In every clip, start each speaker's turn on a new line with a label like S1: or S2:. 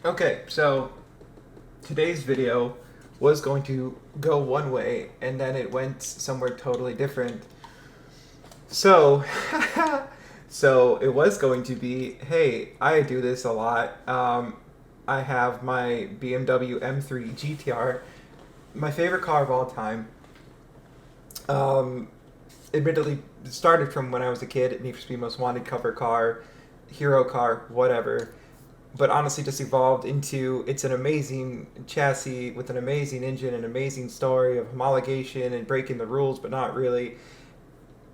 S1: Okay, so today's video was going to go one way and then it went somewhere totally different. So, so it was going to be, hey, I do this a lot. I have my BMW M3 GTR, my favorite car of all time. Um, Admittedly, it started from when I was a kid. Need for Speed Most Wanted cover car, hero car, whatever. But honestly, just evolved into it's an amazing chassis with an amazing engine, an amazing story of homologation and breaking the rules, but not really.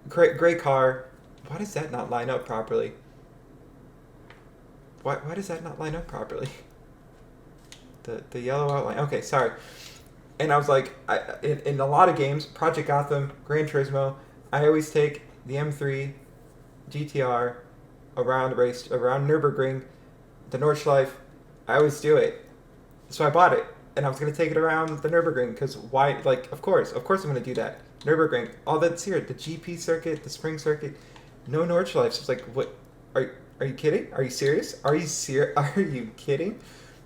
S1: Great car. Why does that not line up properly? Why does that not line up properly? The yellow outline. Okay, sorry. And I was like, in a lot of games, Project Gotham, Gran Turismo, I always take the M3 GTR around Nürburgring, the Nordschleife. I always do it, so I bought it, and I was gonna take it around the Nürburgring because why? Like, of course, I'm gonna do that. Nürburgring, all that's here, the GP circuit, the Spring circuit, no Nordschleife. So it's like, what? Are you kidding? Are you serious? Are you kidding?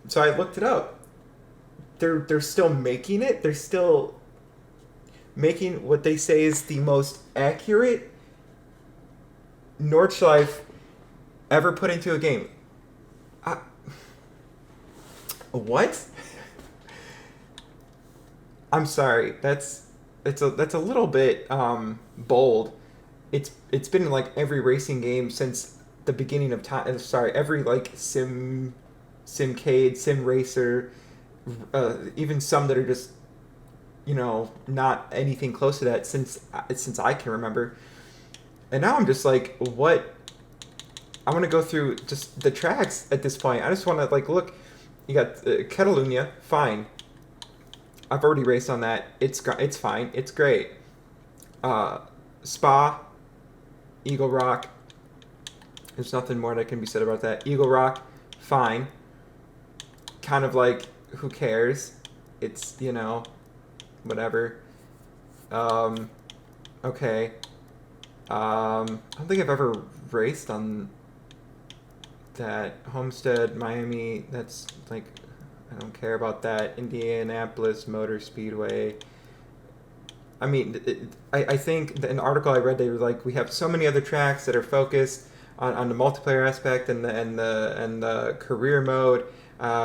S1: So I looked it up. They're still making it. They're still making what they say is the most accurate Nordschleife ever put into a game. Uh, what? I'm sorry. That's a little bit bold. It's been in like every racing game since the beginning of time. Sorry, every like simcade, sim racer, even some that are just not anything close to that since I can remember. And now I'm just like, what? I want to go through just the tracks at this point. I just want to like look. You got Catalunya, fine. I've already raced on that. It's fine. It's great. Uh, Spa, Eagle Rock. There's nothing more that can be said about that. Eagle Rock, fine. Kind of like, who cares? It's whatever. Um, okay. I don't think I've ever raced on that. Homestead, Miami. That's like, I don't care about that. Indianapolis Motor Speedway. I mean, I think an article I read, they were like, we have so many other tracks that are focused on the multiplayer aspect and the career mode.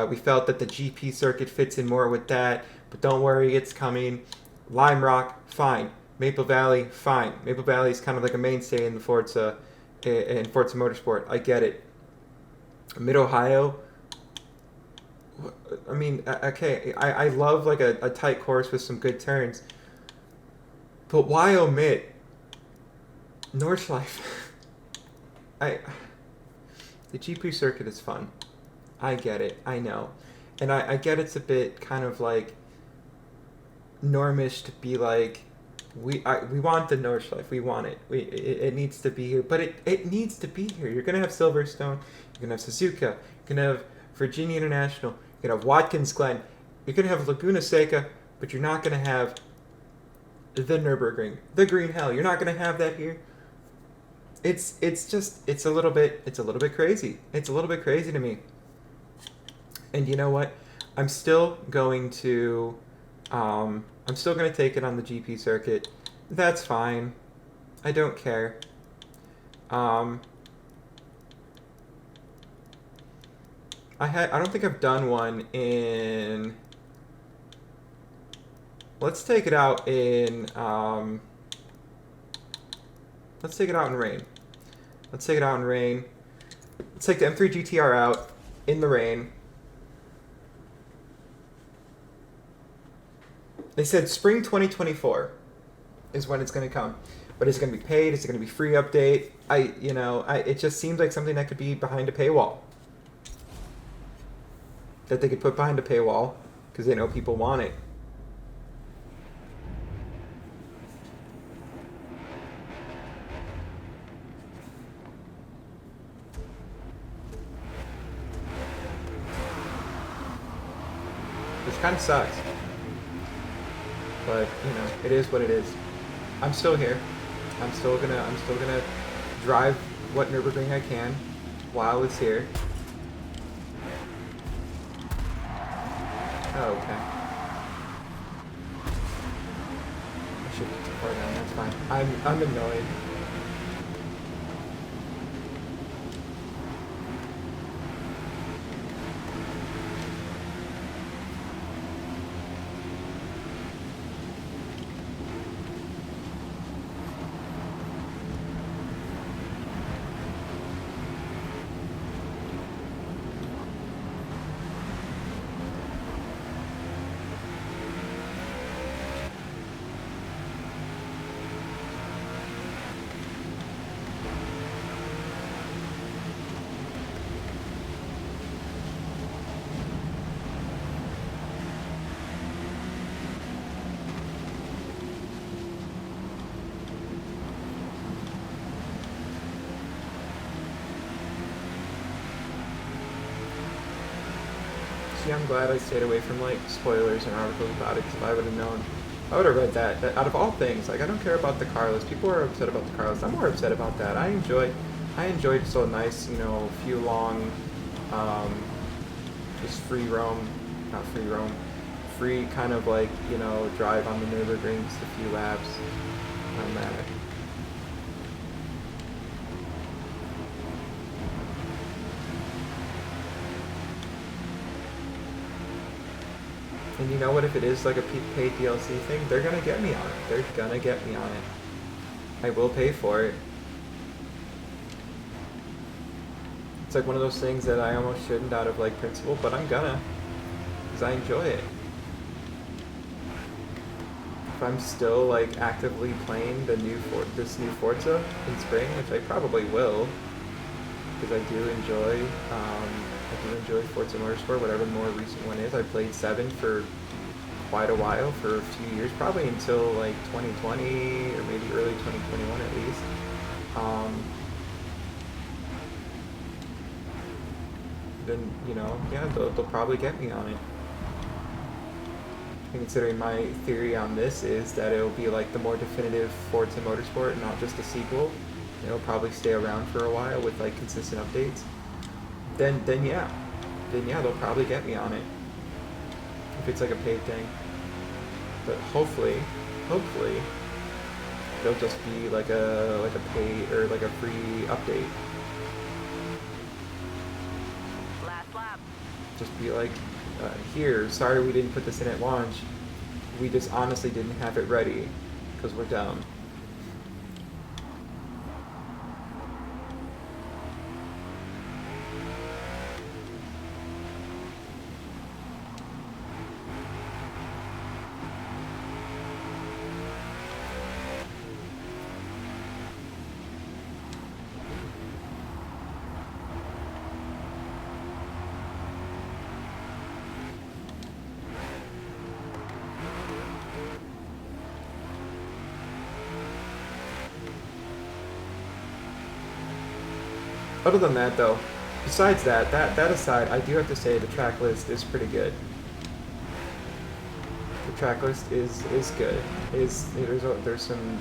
S1: We felt that the GP circuit fits in more with that, but don't worry, it's coming. Lime Rock, fine. Maple Valley, fine. Maple Valley is kind of like a mainstay in the Forza Motorsport. I get it. Mid Ohio, I mean, okay, I love like a tight course with some good turns, but why omit Nordschleife? I the GP circuit is fun. I get it. I know, and I get it's a bit kind of like normish to be like we want the Nordschleife. We want it. It needs to be here, but it needs to be here. You're gonna have Silverstone. You're gonna have Suzuka. You're gonna have Virginia International. You're gonna have Watkins Glen. You're gonna have Laguna Seca, but you're not gonna have the Nürburgring, the Green Hell. You're not gonna have that here. It's a little bit crazy. It's a little bit crazy to me. And you know what? I'm still going to take it on the GP circuit. That's fine. I don't care. I don't think I've done one in. Let's take it out in let's take it out in rain. Let's take it out in rain. Let's take the M3 GTR out in the rain. They said spring 2024 is when it's going to come. But is it going to be paid? Is it going to be free update? It just seems like something that could be behind a paywall. That they could put behind a paywall because they know people want it. Which kind of sucks. But it is what it is. I'm still here. I'm still gonna drive what Nürburgring I can while it's here. Oh, okay. I should get too far down. That's fine. I'm annoyed. See, I'm glad I stayed away from like spoilers and articles about it, because if I would have known, I would have read that. Out of all things, like I don't care about the car list. People are upset about the car list. I'm more upset about that. I enjoyed so nice, few long, um, just free roam, not free roam, free kind of like drive on the Nürburgring, just a few laps on that. And you know what? If it is like a paid DLC thing, they're gonna get me on it. They're gonna get me on it. I will pay for it. It's like one of those things that I almost shouldn't out of like principle, but I'm gonna, because I enjoy it. If I'm still like actively playing this new Forza in spring, which I probably will, because I do enjoy Forza Motorsport, whatever the more recent one is. I played 7 for quite a while, for a few years, probably until like 2020 or maybe early 2021 at least. Then yeah, they'll probably get me on it. And considering my theory on this is that it'll be like the more definitive Forza Motorsport, not just a sequel. It'll probably stay around for a while with like consistent updates. Then yeah, they'll probably get me on it if it's like a paid thing. But hopefully, they'll just be like a pay or like a free update.
S2: Last lap.
S1: Just be like, here, sorry we didn't put this in at launch. We just honestly didn't have it ready because we're dumb. Other than that, though, besides that aside, I do have to say the track list is pretty good. The track list is good. There's some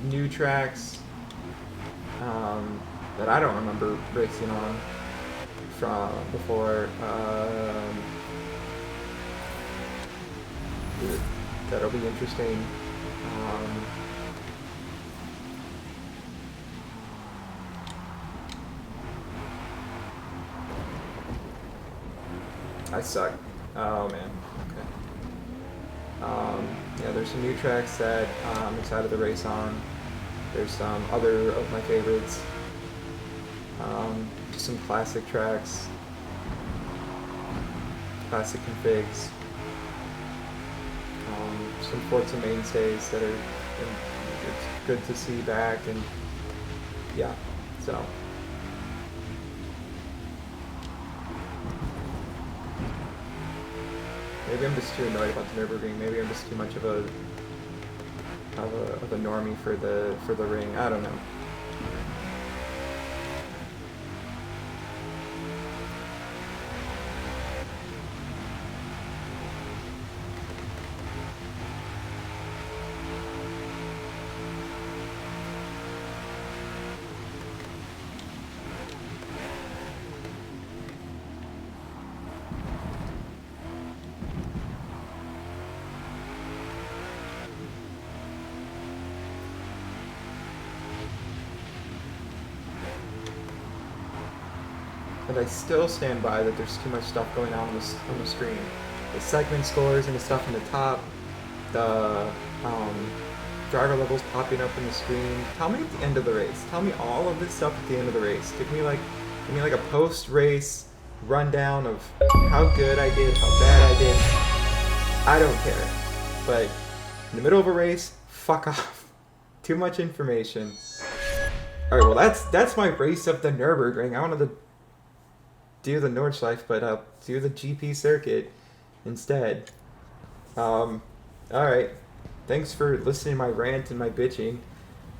S1: new tracks that I don't remember racing on from before. That'll be interesting. I suck. Oh man. Okay. Yeah, there's some new tracks that I'm excited to race on. There's some other of my favorites. Just some classic tracks, classic configs. Some Forza mainstays that are it's good to see back, and yeah, so. Maybe I'm just too annoyed about the Nürburgring. Maybe I'm just too much of a normie for the ring. I don't know. and I still stand by that there's too much stuff going on the screen. The segment scores and the stuff in the top, the driver levels popping up in the screen. Tell me at the end of the race. Tell me all of this stuff at the end of the race. Give me like a post-race rundown of how good I did, how bad I did. I don't care. But in the middle of a race, fuck off. Too much information. All right, well that's my race of the Nürburgring. I wanted to do the Nordschleife, but I'll do the GP circuit instead. All right. Thanks for listening to my rant and my bitching.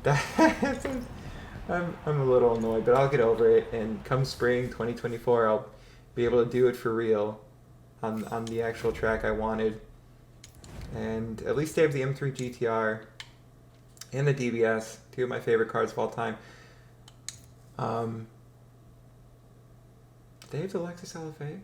S1: I'm a little annoyed, but I'll get over it. And come spring 2024, I'll be able to do it for real on the actual track I wanted. And at least they have the M3 GTR and the DBS, two of my favorite cars of all time. They have the Lexus LFA.